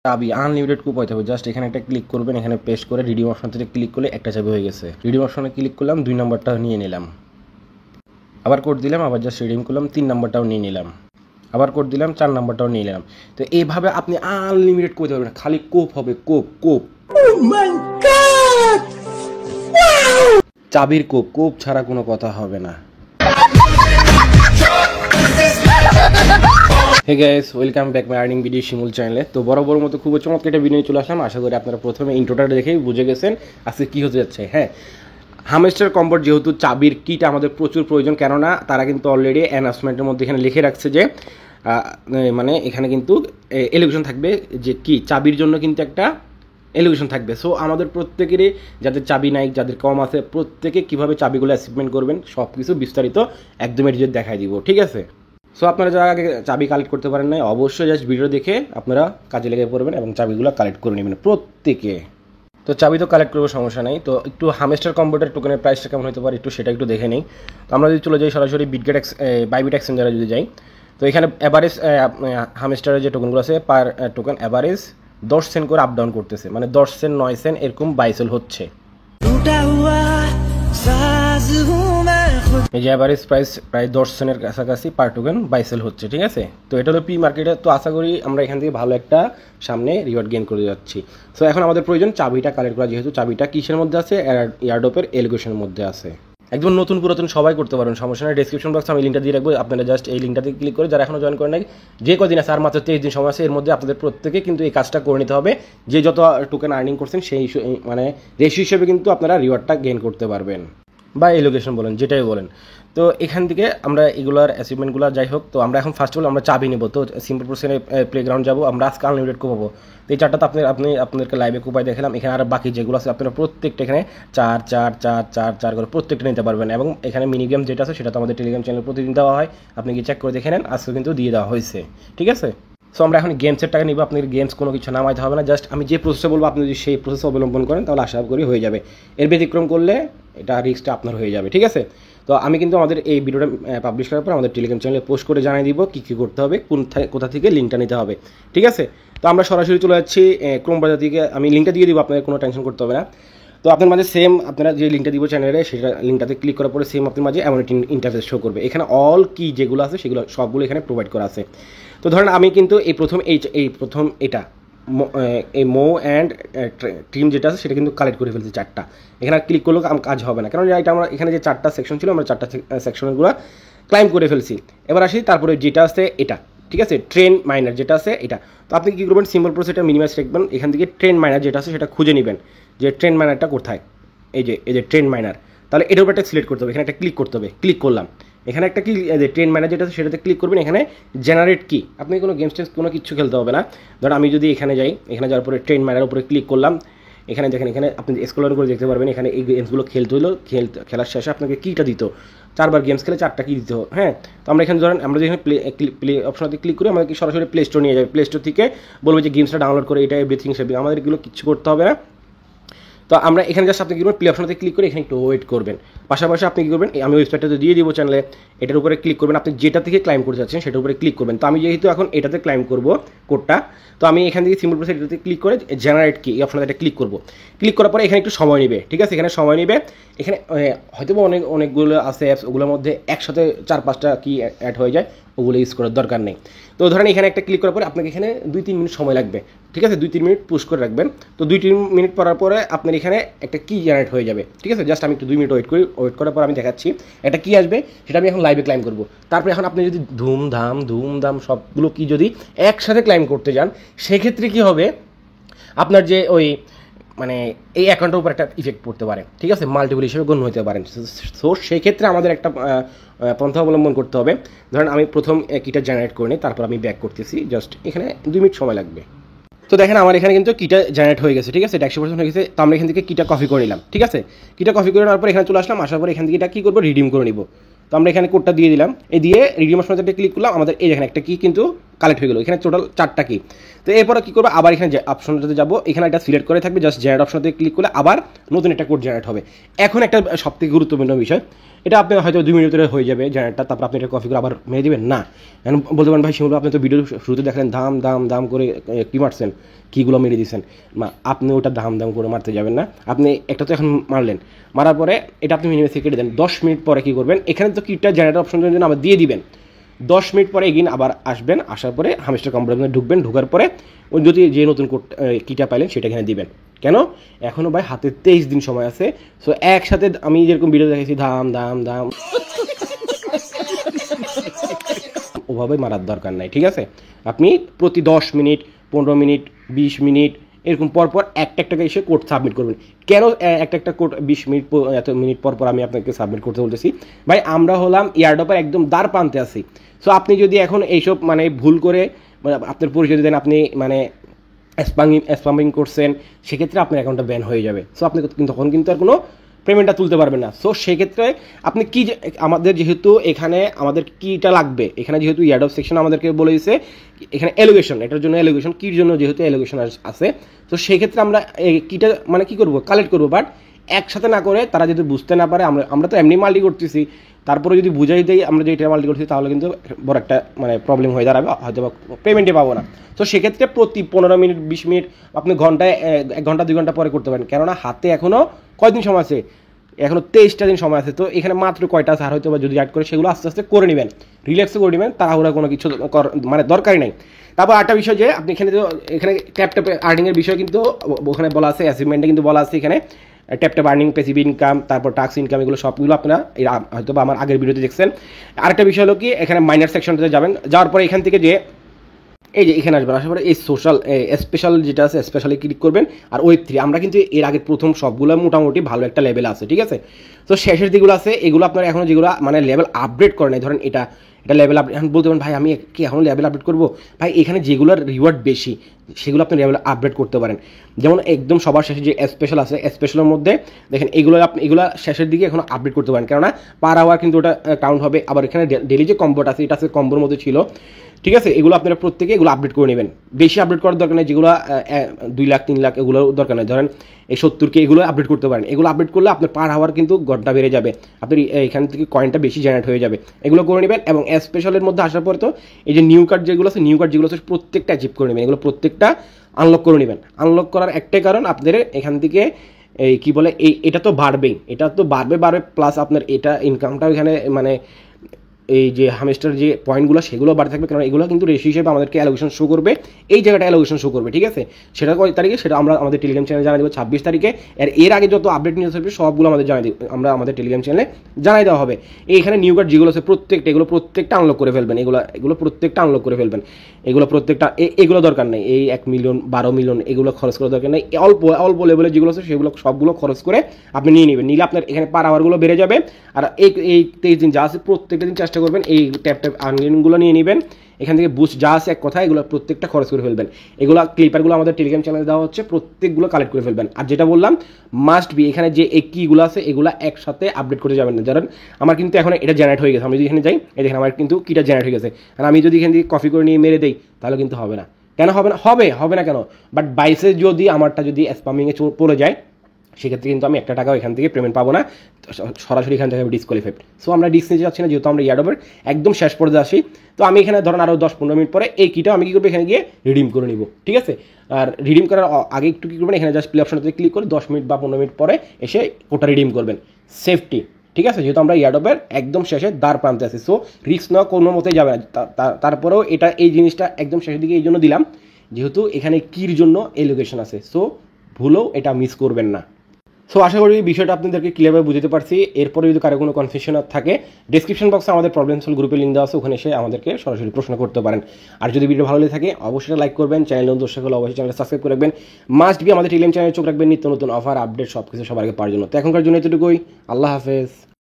চাবি unlimited coop হইতে হবে। জাস্ট এখানে একটা ক্লিক করবেন, এখানে পেস্ট করে রিডিম অপশন থেকে ক্লিক করলে একটা চাবি হয়ে গেছে। রিডিম অপশনে ক্লিক করলাম, 2 নম্বরটা নিয়ে নিলাম, আবার কোড দিলাম, আবার জাস্ট রিডিম করলাম, 3 নম্বরটাও নিয়ে নিলাম, আবার কোড দিলাম, 4 নম্বরটাও নিয়ে নিলাম। তো এইভাবে আপনি আনলিমিটেড করতে পারবেন, খালি কোপ হবে, কোপ কোপ। চাবির কোপ, কোপ ছাড়া কোনো কথা হবে না। Hey guys, welcome back my earning video Shimul চ্যানেলে। তো বড় মতো খুব চমৎকার একটা ভিডিও চলে আসলাম। আশা করি আপনারা প্রথমে ইন্ট্রোটা দেখেই বুঝে গেছেন আজকে কী হতে যাচ্ছে। হ্যাঁ, হামস্টার কম্বোর যেহেতু চাবির কিট আমাদের প্রচুর প্রয়োজন, কেননা তারা কিন্তু অলরেডি অ্যানাউন্সমেন্টের মধ্যে এখানে লিখে রাখছে যে মানে এখানে কিন্তু এলিগেশন থাকবে যে কি চাবির জন্য কিন্তু একটা এলিগেশন থাকবে। সো আমাদের প্রত্যেকেরই যাদের চাবি নাই, যাদের কম আছে, প্রত্যেকে কীভাবে চাবিগুলো অ্যাচিভমেন্ট করবেন সব কিছু বিস্তারিত একদমই ডিটেইলস দেখাই দিব, ঠিক আছে? সো আপনারা যারা আগে চাবি কালেক্ট করতে পারেন না, অবশ্যই জাস্ট ভিডিও দেখে আপনারা কাজে লেগে পড়বেন এবং চাবিগুলো কালেক্ট করে নেবেন প্রত্যেকে। তো চাবি তো কালেক্ট করবো, সমস্যা নাই। তো একটু হামস্টার কম্বোটার টোকেনের প্রাইসটা কেমন হতে পারে সেটা একটু দেখে নিই। তো আমরা যদি চলে যাই সরাসরি বিটগেট বাইবিট এক্সচেঞ্জারে যদি যাই, তো এখানে অ্যাভারেজ হামস্টারের যে টোকেনগুলো আছে পার টোকেন অ্যাভারেজ 10 সেন্ট করে আপ ডাউন করতেছে, মানে 10 সেন্ট 9 সেন্ট এরকম বাইসেল হচ্ছে। এই যে অ্যাভারেজ প্রাইস প্রায় 10 সেন্টের কাছাকাছি পার টোকেন বাইসেল হচ্ছে, ঠিক আছে? তো এটা হলো প্রি মার্কেটে। তো আশা করি আমরা এখান থেকে ভালো একটা সামনে রিওয়ার্ড গেইন করে যাচ্ছি। সো এখন আমাদের প্রয়োজন চাবিটা কালেক্ট করা, যেহেতু চাবিটা কিসের মধ্যে আছে, এয়ারড্রপের এলিগেশনের মধ্যে আছে। একদম নতুন পুরাতন সবাই করতে পারেন, সমস্যা নেই। ডেসক্রিপশন বক্সে আমি লিঙ্কটা দিয়ে রাখবো, আপনারা জাস্ট এই লিঙ্কটাতে ক্লিক করে যারা এখনো জয়েন করেন নাই, যে কদিন আছে আর মাত্র 23 দিন সময় আছে, এর মধ্যে আপনাদের প্রত্যেকে কিন্তু এই কাজটা করে নিতে হবে। যে যত টোকেন আর্নিং করছেন সেই মানে রেশিও হিসেবে কিন্তু আপনারা রিওয়ার্ডটা গেইন করতে পারবেন, বা এলোকেশন বলেন, যেটাই বলেন। তো এখান থেকে আমরা এগুলোর অ্যাচিভমেন্টগুলো যাই হোক, তো আমরা এখন ফার্স্ট অফ অল আমরা চাবি নেব। তো সিম্পল প্রসেসে প্লেগ্রাউন্ড যাবো, আমরা আজকে আনলিমিটেড কোপাবো। তো এই চারটা তো আপনাদেরকে লাইভে কোপাই দেখালাম। এখানে আর বাকি যেগুলো আছে আপনারা প্রত্যেকটা এখানে 4 4 4 4 4 করে প্রত্যেকটা নিতে পারবেন। এবং এখানে মিনি গেম যেটা আছে সেটা তো আমাদের টেলিগ্রাম চ্যানেলে প্রতিদিন দেওয়া হয়, আপনি গিয়ে চেক করে দেখে নেন, আজকে কিন্তু দিয়ে দেওয়া হয়েছে, ঠিক আছে? সো আমরা এখন গেমসের টাকা নিব, আপনাদের গেমস কোনো কিছু নামাইতে হবে না, জাস্ট আমি যে প্রসেসে বলবো আপনি যদি সেই প্রসেস অবলম্বন করেন তাহলে আশা করি হয়ে যাবে। এর ব্যতিক্রম করলে এটা রিস্কটা আপনার হয়ে যাবে, ঠিক আছে? তো আমি কিন্তু আমাদের এই ভিডিওটা পাবলিশ করার পর আমাদের টেলিগ্রাম চ্যানেলে পোস্ট করে জানিয়ে দিব কী কী করতে হবে, কোথা থেকে লিঙ্কটা নিতে হবে, ঠিক আছে? তো আমরা সরাসরি চলে যাচ্ছি ক্রোম ব্রাউজার থেকে। আমি লিঙ্কটা দিয়ে দিব, আপনাদের কোনো টেনশন করতে হবে না। তো আপনার মাঝে সেম আপনারা যে লিঙ্কটা দিব চ্যানেলে, সেটা লিঙ্কটাতে ক্লিক করার পরে সেম আপনার মাঝে এমন একটি ইন্টারফেস শো করবে। এখানে অল কি যেগুলো আছে সেগুলো সবগুলো এখানে প্রোভাইড করা আছে। তো ধরেন আমি কিন্তু এই প্রথম এটা এই মো অ্যান্ড টিম যেটা আছে সেটা কিন্তু কালেক্ট করে ফেলছি 4টা। এখানে ক্লিক করলেও কাজ হবে না, কারণ এটা আমরা এখানে যে 4টা সেকশন ছিল, আমরা 4টা সেকশনগুলো ক্লাইম করে ফেলছি। এবার আসি তারপরে যেটা আছে এটা, ঠিক আছে? ট্রেন মাইনার যেটা আছে এটা। তো আপনি কী করবেন, সিম্পল প্রসেসটা মিনিমাইজ রাখবেন, এখান থেকে ট্রেন মাইনার যেটা আছে সেটা খুঁজে নেবেন যে ট্রেন মাইনারটা কোথায়। এই যে ট্রেন মাইনার, তাহলে এটার উপর একটা সিলেক্ট করতে হবে, এখানে একটা ক্লিক করতে হবে। ক্লিক করলাম, এখানে একটা কি ট্রেন মাইনার যেটা আছে সেটাতে ক্লিক করবেন, এখানে জেনারেট কি, আপনি কোনো গেমস টেমস কোনো কিছু খেলতে হবে না। ধর আমি যদি এখানে যাই, এখানে যাওয়ার পরে ট্রেন মাইনার উপরে ক্লিক করলাম, এখানে দেখেন এখানে আপনি স্ক্রল করে দেখতে পারবেন এখানে এই গেমসগুলো খেলতে হলো, খেলার শেষে আপনাকে কীটা দিত, 4বার গেমস খেলে 4টা কি দিত। হ্যাঁ, তো আমরা এখানে ধরেন আমরা যেখানে প্লে অপশনতে ক্লিক করি, আমাদেরকে সরাসরি প্লে স্টোর নিয়ে যাবে। প্লে স্টোর থেকে বলবে যে গেমসটা ডাউনলোড করে, এটা এভরিথিং সেভিং, আমাদের এগুলো কিছু করতে হবে না। তো আমরা এখানে জাস্ট আপনি কী করবেন, প্লে অপশনতে ক্লিক করে এখানে একটু ওয়েট করবেন। পাশাপাশি আপনি কী করবেন, আমি ওয়েবসাইটটা দিয়ে দিব চ্যানেলে, এটার উপরে ক্লিক করবেন, আপনি যেটা থেকে ক্লাইম করতে যাচ্ছেন সেটার উপরে ক্লিক করবেন। তো আমি যেহেতু এখন এটাতে ক্লাইম করবো কোডটা, তো আমি এখান থেকে সিম্পল প্রসেস এটাতে ক্লিক করে জেনারেট কি এই অপশনটা এটা ক্লিক করবো। ক্লিক করার পরে এখানে একটু সময় নেবে, ঠিক আছে? এখানে সময় নেবে, এখানে হয়তো অনেকগুলো আছে অ্যাপস, ওগুলোর মধ্যে একসাথে 4-5টা কি অ্যাড হয়ে যায়, ওগুলো ইউজ করার দরকার নেই। তো ধরেন এখানে একটা ক্লিক করার পরে আপনাকে এখানে 2-3 মিনিট সময় লাগবে, ঠিক আছে? 2-3 মিনিট পুশ করে রাখবেন। তো 2-3 মিনিট পরার পরে আপনার এখানে একটা কি জেনারেট হয়ে যাবে, ঠিক আছে? জাস্ট আমি একটু 2 মিনিট ওয়েট করার পর আমি দেখাচ্ছি একটা কি আসবে, সেটা আমি এখন লাইভে ক্লাইম করবো। তারপরে এখন আপনি যদি ধুমধাম সবগুলো কি যদি একসাথে ক্লাইম করতে যান, সেক্ষেত্রে কি হবে, আপনার যে ওই মানে এই অ্যাকাউন্টের উপর একটা ইফেক্ট পড়তে পারে, ঠিক আছে? মাল্টিপল হিসেবে গণ্য হতে পারেন। সো সেক্ষেত্রে আমাদের একটা পন্থা অবলম্বন করতে হবে। ধরেন আমি প্রথম কিটা জেনারেট করে নিই, তারপর আমি ব্যাক করতেছি, জাস্ট এখানে 2 মিনিট সময় লাগবে। তো দেখেন আমার এখানে কিন্তু কিটা জেনারেট হয়ে গেছে, ঠিক আছে? এটা 100% হয়ে গেছে। তো আমরা এখান থেকে কিটা কপি করে নিলাম, ঠিক আছে? কিটা কপি করে নেওয়ার পর এখানে চলে আসলাম, আসার পর এখান থেকে এটা কী করবো, রিডিম করে নিব। তো আমরা এখানে কোডটা দিয়ে দিলাম, এই দিয়ে রিডিম অপশনটা ক্লিক করলাম, আমাদের এই এখানে একটা কি কিন্তু কালেক্ট হয়ে গেলো। এখানে টোটাল 4টা কি। তো এরপরে কী করবো, আবার এখানে যে অপশনটাতে যাবো, এখানে একটা সিলেক্ট করে থাকবে, জাস্ট জেনারেট অপশনতে ক্লিক করলে আবার নতুন একটা কোড জেনারেট হবে। এখন একটা সবথেকে গুরুত্বপূর্ণ বিষয়, এটা আপনি হয়তো 2 মিনিটের হয়ে যাবে জেনারেটটা, তারপর আপনি এটা কপি করে আবার মেরে দেবেন না। এখন বলতে পারেন ভাই শিমুল আপনি তো ভিডিও শুরুতে দেখলেন দাম দাম দাম করে কী মারছেন, কীগুলো মেরে দিয়েছেন। আপনি ওটা দাম দাম করে মারতে যাবেন না। আপনি একটা তো এখন মারলেন, মারার পরে এটা আপনি মিনিমাম কেটে দেন। 10 মিনিট পরে কী করবেন, এখানে তো কিটা জেনারেট অপশনের জন্য আবার দিয়ে দিবেন। 10 মিনিট পরে এগিন আবার আসবেন, আসার পরে হামস্টার কম্পিউটারে ঢুকবেন, ঢোকার পরে ওই যদি যে নতুন কোড কিটা পাইলেন সেটা এখানে দিবেন। কেন, এখনও ভাই হাতে 23 দিন সময় আছে। সো একসাথে আমি যেরকম ভিডিও দেখেছি দাম দাম দাম ওভাবে মারার দরকার নাই, ঠিক আছে। আপনি প্রতি 10 মিনিট 15 মিনিট 20 মিনিট এরকম পরপর একটা এসে কোড সাবমিট করবেন। কেন একটা কোড 20 মিনিট এত মিনিট পর আমি আপনাকে সাবমিট করতে বলতেছি, ভাই আমরা হলাম এয়ারড্রপের একদম দ্বার প্রান্তে আছি। সো আপনি যদি এখন এইসব মানে ভুল করে আপনার পরিচয় দেন, আপনি মানে স্প্যামিং করছেন, সেক্ষেত্রে আপনার অ্যাকাউন্টটা ব্যান হয়ে যাবে। সো আপনি তখন কিন্তু আর কোনো পেমেন্টটা তুলতে পারবেন না। সো সেক্ষেত্রে আপনি কি আমাদের যেহেতু এখানে আমাদের কিটা লাগবে, এখানে যেহেতু ইয়ার্ড অফ সেকশন আমাদেরকে বলে দিয়েছে এখানে এলোকেশন, এটার জন্য এলোকেশন, কির জন্য যেহেতু এলোকেশন আছে, তো সেক্ষেত্রে আমরা কিটা মানে কী করবো, কালেক্ট করবো। বাট একসাথে না করে তারা যদি বুঝতে না পারে, আমরা তো এমনি মাল্টি করতেছি, তারপরে যদি বুঝাই দেই আমরা যে এটা মাল্টি করছি, তাহলে কিন্তু বড় একটা মানে প্রবলেম হয়ে দাঁড়াবে, হয়তো পেমেন্টে পাবো না। তো সেক্ষেত্রে প্রতি 15 মিনিট 20 মিনিট আপনি ঘন্টায় 1 ঘন্টা 2 ঘন্টা পরে করতে পারেন। কেননা হাতে এখনও কয়দিন সময় আছে, এখনও 23টা দিন সময় আছে। তো এখানে মাত্র কয়টা আছে, আর হয়তো বা যদি অ্যাড করে সেগুলো আস্তে আস্তে করে নেবেন, রিল্যাক্সে করে নেবেন, তাড়াহুড়া কোনো কিছু মানে দরকারই নাই। তারপর একটা বিষয় যে আপনি এখানে ট্যাপ আর্নিংয়ের বিষয় কিন্তু ওখানে বলা আছে, অ্যাচিভমেন্টে কিন্তু বলা আছে এখানে ট্যাপ আর্নিং, প্যাসিভ ইনকাম, তারপর টাস্ক ইনকাম, এগুলো সবগুলো আপনারা হয়তো বা আমার আগের ভিডিওতে দেখছেন। আরেকটা বিষয় হলো কি, এখানে মাইনার সেকশনটাতে যাবেন, যাওয়ার পরে এখান থেকে যে এই যে এখানে আসবেন, আসার পরে এই সোশ্যাল স্পেশাল যেটা আছে স্পেশালি ক্লিক করবেন। আর ওয়েব3 আমরা কিন্তু এর আগে প্রথম সবগুলো মোটামুটি ভালো একটা লেভেল আছে, ঠিক আছে। তো শেষের যেগুলো আছে এগুলো আপনারা এখনও যেগুলো মানে লেভেল আপডেট করেন, ধরেন এটা লেভেল আপডেট। এখন বলতে পারেন ভাই আমি কি এখন লেভেল আপডেট করবো, ভাই এখানে যেগুলোর রিওয়ার্ড বেশি সেগুলো আপনি লেভেল আপডেট করতে পারেন। যেমন একদম সবার শেষে যে স্পেশাল আছে, স্পেশালের মধ্যে দেখেন এগুলো শেষের দিকে এখন আপডেট করতে পারেন, কেননা পার আওয়ার কিন্তু ওটা কাউন্ট হবে। আবার এখানে ডেলি যে কম্বোটা আছে এটা আছে কম্বোর মধ্যে ছিল, ঠিক আছে। এগুলো আপনারা প্রত্যেকে এগুলো আপডেট করে নেবেন, বেশি আপডেট করার দরকার নেই। যেগুলো 2 লাখ 3 লাখ এগুলো দরকার নেই, ধরেন এই 70K এগুলো আপডেট করতে পারেন। এগুলো আপডেট করলে আপনার পার আওয়ার কিন্তু ঘন্টা বেড়ে যাবে, আপনার এখান থেকে কয়েনটা বেশি জেনারেট হয়ে যাবে। এগুলো করে নেবেন। এবং স্পেশালের মধ্যে আসার পরে তো এই যে নিউ কার্ড যেগুলো আছে প্রত্যেকটা অ্যাচিভ করে নেবেন, এগুলো প্রত্যেকটা আনলক করে নেবেন। আনলক করার একটাই কারণ, আপনাদের এখান থেকে এই কী বলে এটা তো বাড়বেই, এটা তো বাড়বে প্লাস আপনার এটা ইনকামটাও এখানে মানে এই যে হামেস্টার যে পয়েন্টগুলো সেগুলো বাড়তে থাকবে, কারণ এগুলো কিন্তু রেশিও হিসেবে আমাদেরকে অ্যালোকেশন শো করবে, এই জায়গাটা অ্যালোকেশন শো করবে, ঠিক আছে। সেটা কয় তারিখে সেটা আমরা আমাদের টেলিগ্রাম চ্যানেলে জানাই দেবো 26 তারিখে। এর আগে যত আপডেট নিউজ আসবে সবগুলো আমাদের জানাই দেবো, আমরা টেলিগ্রাম চ্যানেলে জানাই দেওয়া হবে। এইখানে নিউ কার্ড যেগুলো আছে প্রত্যেকটা আনলক করে ফেলবেন, এগুলো প্রত্যেকটা আনলক করে ফেলবেন। এগুলো প্রত্যেকটা এগুলো দরকার নেই, এই 1 মিলিয়ন 12 মিলিয়ন এগুলো খরচ করার দরকার নেই। অল্প লেভেলের যেগুলো আছে সেগুলো সবগুলো খরচ করে আপনি নিয়ে নেবেন, নিলে আপনার এখানে পার আওয়ারগুলো বেড়ে যাবে। আর এই 23 দিন যা আছে প্রত্যেকটা দিন চেষ্টা করবেন এই ট্যাপ আর্নিংগুলো নিয়ে নেবেন, এখান থেকে বুস্ট যা আছে এক কথা এগুলো প্রত্যেকটা খরচ করে ফেলবেন। এগুলো ক্লিপারগুলো আমাদের টেলিগ্রাম চ্যানেলে দেওয়া হচ্ছে, প্রত্যেকগুলো কালেক্ট করে ফেলবেন। আর যেটা বললাম মাস্ট বি এখানে যে এই কিগুলো আছে এগুলো একসাথে আপডেট করে যাবেন না। ধরেন আমার কিন্তু এখন এটা জেনারেট হয়ে গেছে, আমি যদি এখানে যাই এই দেখেন আমার কিন্তু কিটা জেনারেট হয়ে গেছে। আর আমি যদি এখান থেকে কপি করে নিয়ে মেরে দেই তাহলে কিন্তু হবে না। কেন হবে না? হবে না কেন? বাট বাইসে যদি আমারটা যদি স্প্যামিংয়ে পড়ে যায় সেক্ষেত্রে কিন্তু আমি 1 টাকাও এখান থেকে পেমেন্ট পাবো না, সরাসরি এখান থেকে ডিসকোয়ালিফাইড। সো আমরা রিস্ক নিতে যাচ্ছি না, যেহেতু আমরা ইয়ারডপের একদম শেষ পর্যায়ে আসি। তো আমি এখানে ধরেন আরও 10-15 মিনিট পরে এই কিটা আমি কী করবো, এখানে গিয়ে রিডিম করে নিব, ঠিক আছে। আর রিডিম করার আগে একটু কী করবেন, এখানে জাস্ট প্লে অপশনটাতে ক্লিক করে 10 মিনিট বা 15 মিনিট পরে এসে ওটা রিডিম করবেন। সেফটি, ঠিক আছে, যেহেতু আমরা ইয়ারডপের একদম শেষে দ্বার প্রান্তে আছি। সো রিস্ক নেওয়া কোনো মতেই যাবে না। তারপরেও এই জিনিসটা একদম শেষের দিকে এই জন্য দিলাম যেহেতু এখানে কির জন্য এলোকেশন আছে। সো ভুলেও এটা মিস করবেন না। সো আশা করি বিষয়টা আপনাদেরকে ক্লিয়ারভাবে বুঝতে পারছি। এরপরে যদি কারো কোনো কনফিউশন থাকে ডিসক্রিপশন বক্সে আমাদের প্রবলেম সলভ গ্রুপের লিঙ্ক দেওয়া আছে, ওখানে এসে আমাদেরকে সরাসরি প্রশ্ন করতে পারেন। আর যদি ভিডিও ভালো লেগে থাকে অবশ্যই লাইক করবেন, চ্যানেল নতুন দর্শক হলে অবশ্যই চ্যানেল সাবস্ক্রাইব করে রাখবেন। মাস্ট বি আমাদের টেলিগ্রাম চ্যানেলে চোখ রাখবেন, নিত্য নতুন অফার আপডেট সব কিছু সবার আগে পাওয়ার জন্য। তো এখনকার জন্য এতটুকুই, আল্লাহ হাফেজ।